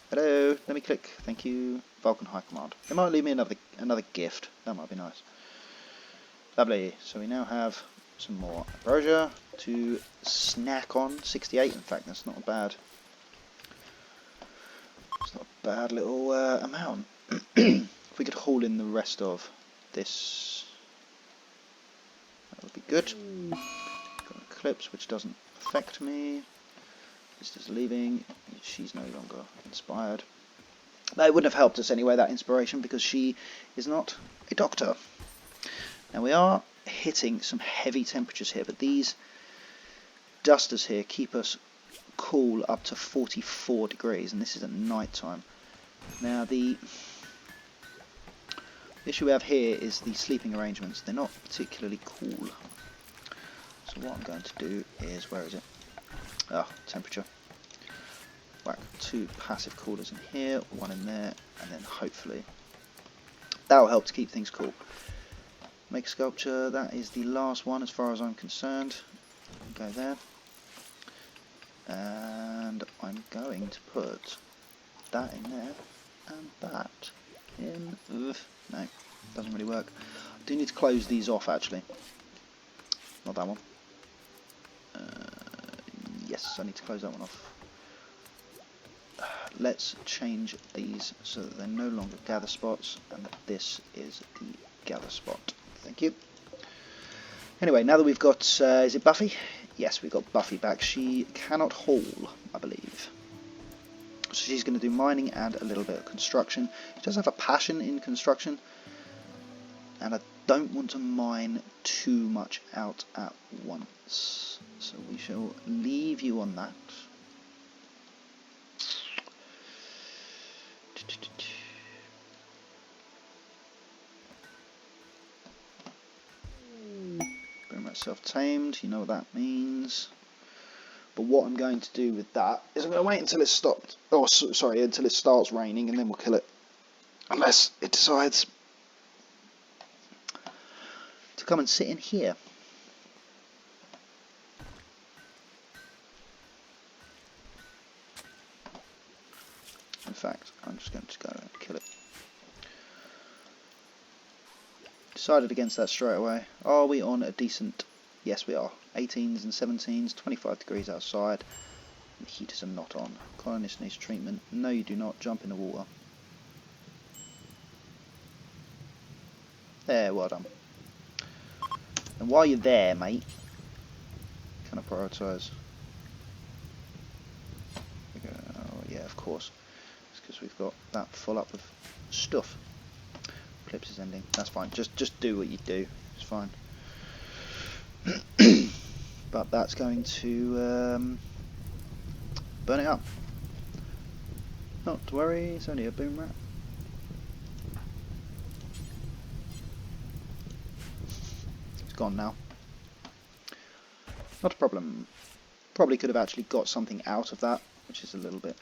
Hello, let me click. Thank you. Vulcan High Command. They might leave me another gift. That might be nice. Lovely. So we now have some more ambrosia to snack on. 68, in fact. That's not a bad. It's not a bad little amount. If we could haul in the rest of this. That would be good. Got an eclipse, which doesn't affect me. This is leaving. She's no longer inspired. That wouldn't have helped us anyway, that inspiration, because she is not a doctor. Now we are hitting some heavy temperatures here, but these dusters here keep us cool up to 44 degrees, and this is at night time. Now the issue we have here is the sleeping arrangements. They're not particularly cool. So what I'm going to do is, where is it? Ah, temperature. Whack 2 passive coolers in here, 1 in there, and then hopefully that will help to keep things cool. Make sculpture, that is the last one as far as I'm concerned. Go there. And I'm going to put that in there, and that in... no, doesn't really work. I do need to close these off actually. Not that one. Yes, I need to close that one off. Let's change these so that they're no longer gather spots, and that this is the gather spot. Thank you. Anyway, now that we've got, is it Buffy? Yes, we've got Buffy back. She cannot haul, I believe. So she's going to do mining and a little bit of construction. She does have a passion in construction, and I don't want to mine too much out at once. So we shall leave you on that. Bring myself tamed, you know what that means. But what I'm going to do with that is I'm going to wait until it stopped. Oh, sorry, until it starts raining, and then we'll kill it. Unless it decides to come and sit in here. In fact, I'm just going to go and kill it. Decided against that straight away. Are we on a decent... yes, we are. 18s and 17s, 25 degrees outside. The heaters are not on. Colonist needs treatment. No, you do not. Jump in the water. There, well done. And while you're there, mate, can I prioritise? course. It's because we've got that full up of stuff. Clips is ending. That's fine. Just do what you do. It's fine. But that's going to burn it up. Not to worry, it's only a boom rat. It's gone now. Not a problem. Probably could have actually got something out of that, which is a little bit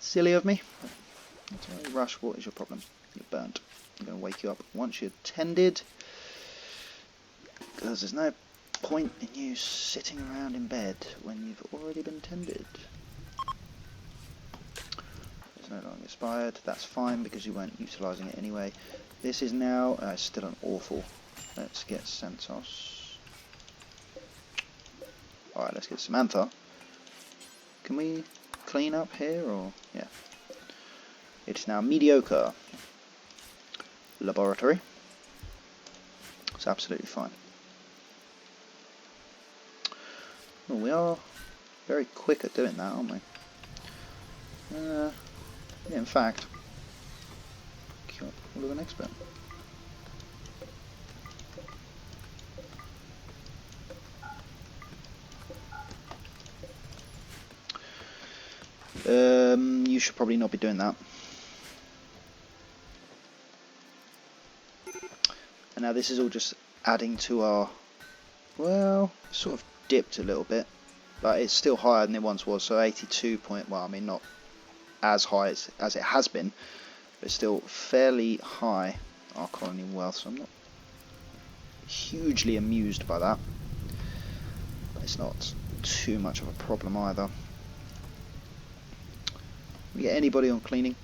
silly of me. Sorry, Rush, what is your problem? You're burnt. I'm going to wake you up once you're tended, because there's no point in you sitting around in bed when you've already been tended. It's no longer expired. That's fine because you weren't utilising it anyway. This is now still an awful. Let's get Santos. Alright, let's get Samantha. Can we clean up here, or yeah? It's now mediocre. Laboratory. It's absolutely fine. Well, we are very quick at doing that, aren't we? Yeah, in fact, all of an expert. You should probably not be doing that. And now this is all just adding to our, well, sort of dipped a little bit, but it's still higher than it once was, so 82 point, well, I mean not as high as it has been, but it's still fairly high, our colony wealth, so I'm not hugely amused by that, but it's not too much of a problem either. Can we get anybody on cleaning?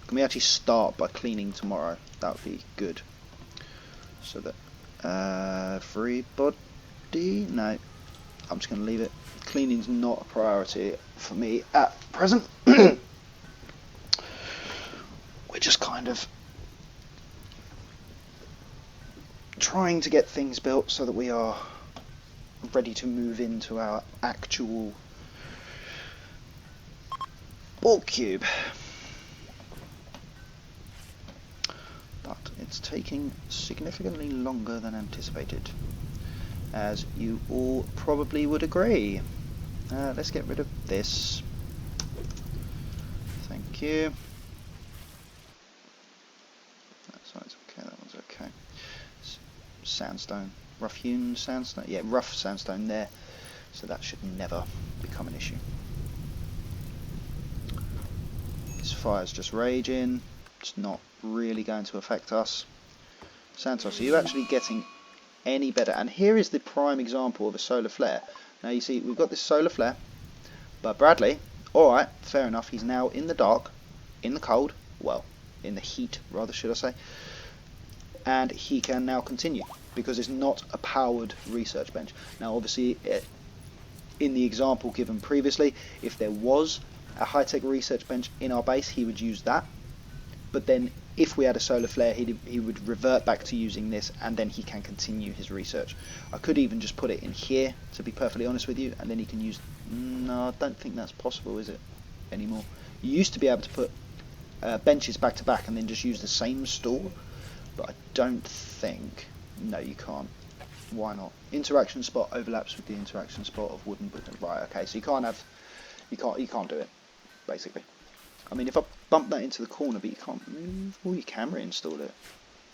Can we actually start by cleaning tomorrow? That would be good. So that everybody, no, I'm just going to leave it. Cleaning's not a priority for me at present. We're just kind of trying to get things built so that we are ready to move into our actual Borg cube. But it's taking significantly longer than anticipated, as you all probably would agree. Let's get rid of this. Thank you. That side's okay, that one's okay. Sandstone, rough hewn sandstone, yeah, rough sandstone there, so that should never become an issue. This fire's just raging, it's not really going to affect us. Santos, are you actually getting any better? And here is the prime example of a solar flare. Now you see we've got this solar flare, but Bradley, alright, fair enough, he's now in the dark, in the cold, well, in the heat rather should I say, and he can now continue because it's not a powered research bench. Now obviously in the example given previously, if there was a high-tech research bench in our base, he would use that, but then if we had a solar flare, he would revert back to using this, and then he can continue his research. I could even just put it in here, to be perfectly honest with you, and then he can use... No, I don't think that's possible, is it, anymore? You used to be able to put benches back to back and then just use the same store, but I don't think... No, you can't. Why not? Interaction spot overlaps with the interaction spot of wooden... Right, okay, so you can't have... You can't do it, basically. I mean, if I bump that into the corner, but you can't move, or you can reinstall it.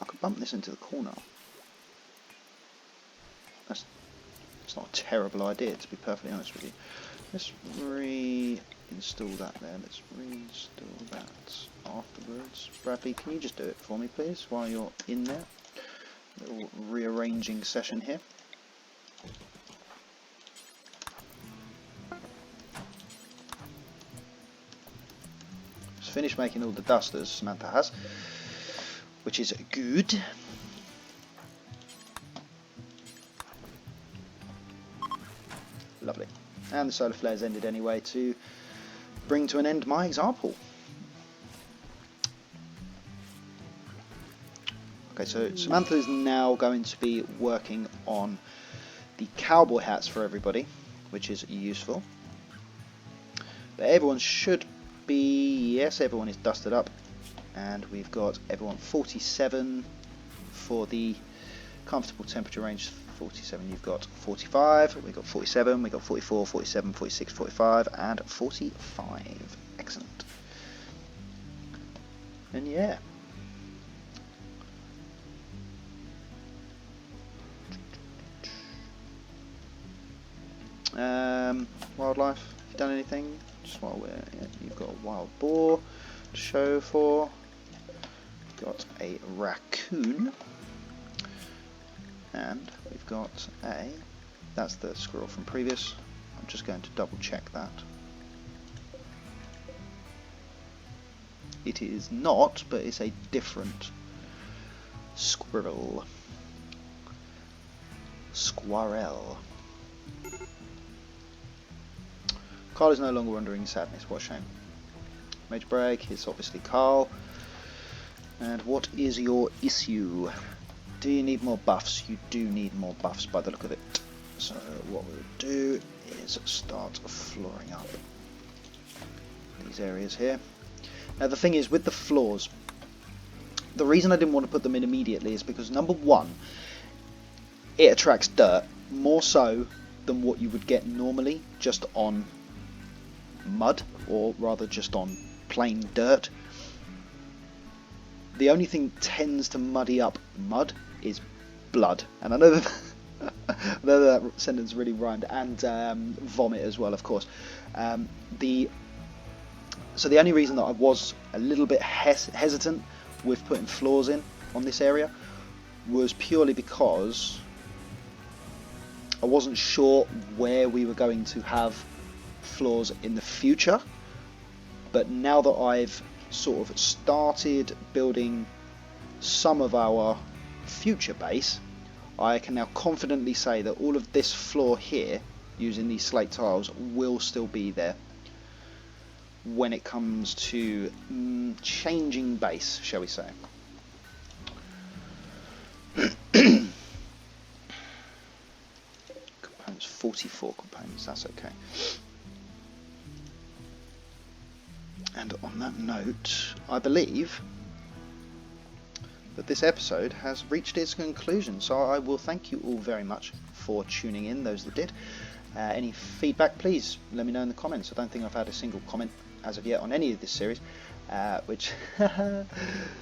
I could bump this into the corner. That's not a terrible idea, to be perfectly honest with you. Let's reinstall that there. Let's reinstall that afterwards. Bradley, can you just do it for me, please, while you're in there? Little rearranging session here. Finished making all the dusters, Samantha has, which is good. Lovely. And the solar flares ended anyway to bring to an end my example. Okay, so Samantha is now going to be working on the cowboy hats for everybody, which is useful. But everyone should be, yes, everyone is dusted up, and we've got everyone 47 for the comfortable temperature range. 47, you've got 45, we've got 47, we've got 44, 47, 46, 45, and 45. Excellent. And yeah. Wildlife, have you done anything? Just while we're, yeah, you've got a wild boar to show for. You've got a raccoon. And we've got a, that's the squirrel from previous. I'm just going to double check that. It is not, but it's a different squirrel. Squirrel. Carl is no longer wandering in sadness, what a shame. Major break, it's obviously Carl. And what is your issue? Do you need more buffs? You do need more buffs by the look of it. So what we'll do is start flooring up these areas here. Now the thing is, with the floors, the reason I didn't want to put them in immediately is because, number one, it attracts dirt, more so than what you would get normally just on mud, or rather just on plain dirt. The only thing that tends to muddy up mud is blood, and I know that, I know that sentence really rhymed, and vomit as well, of course. So the only reason that I was a little bit hesitant with putting floors in on this area was purely because I wasn't sure where we were going to have floors in the future. But now that I've sort of started building some of our future base, I can now confidently say that all of this floor here, using these slate tiles, will still be there when it comes to changing base, shall we say. Components, 44 components, that's okay. And on that note, I believe that this episode has reached its conclusion, so I will thank you all very much for tuning in, those that did. Any feedback, please let me know in the comments. I don't think I've had a single comment as of yet on any of this series, which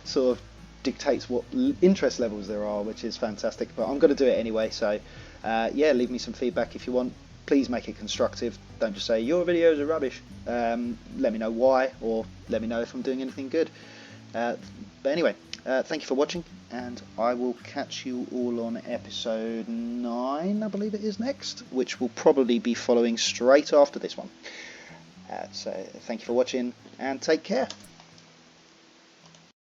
sort of dictates what interest levels there are, which is fantastic, but I'm going to do it anyway, so yeah, leave me some feedback if you want. Please make it constructive. Don't just say your videos are rubbish. Let me know why, or let me know if I'm doing anything good. But anyway, thank you for watching, and I will catch you all on episode 9, I believe it is next, which will probably be following straight after this one. So thank you for watching, and take care.